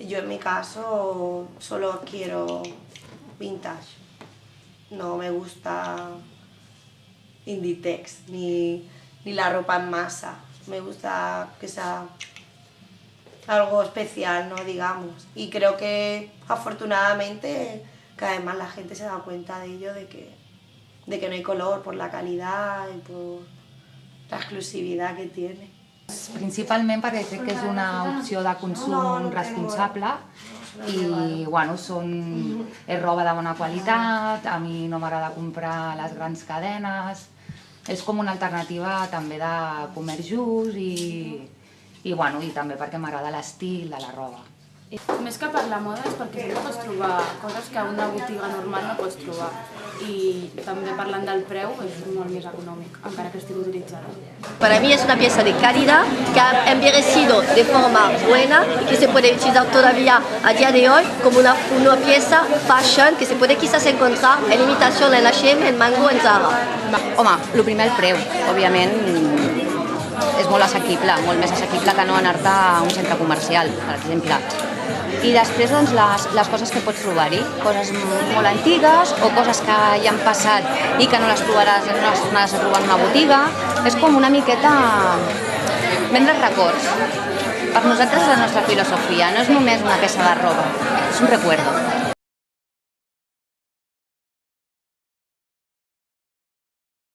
Yo en mi caso solo quiero vintage, no me gusta Inditex ni la ropa en masa, me gusta que sea algo especial, ¿no? Digamos, y creo que afortunadamente cada vez más la gente se da cuenta de ello, de que no hay color por la calidad y por la exclusividad que tiene. Principalment perquè crec que és una opció de consum responsable i bueno, és roba de bona qualitat, a mi no m'agrada comprar les grans cadenes, és com una alternativa també de comerç just i també perquè m'agrada l'estil de la roba. Més que per la moda és perquè sempre pots trobar coses que a una botiga normal no pots trobar i també parlant del preu és molt més econòmic, encara que estigui utilitzada. Para mí es una pieza de calidad que ha envejecido de forma buena y que se puede utilizar todavía a día de hoy como una pieza fashion que se puede quizás encontrar en imitación en H&M, en Mango, en Zara. Home, el primer el preu, òbviament és molt assequible, molt més assequible que no anar-te a un centre comercial, per exemple. I després doncs, les coses que pots trobar-hi, coses molt antigues o coses que ja han passat i que no les trobaràs, no les tornaràs a trobar en una botiga. És com una miqueta vendre records. Per nosaltres és la nostra filosofia, no és només una peça de roba, és un recuerdo.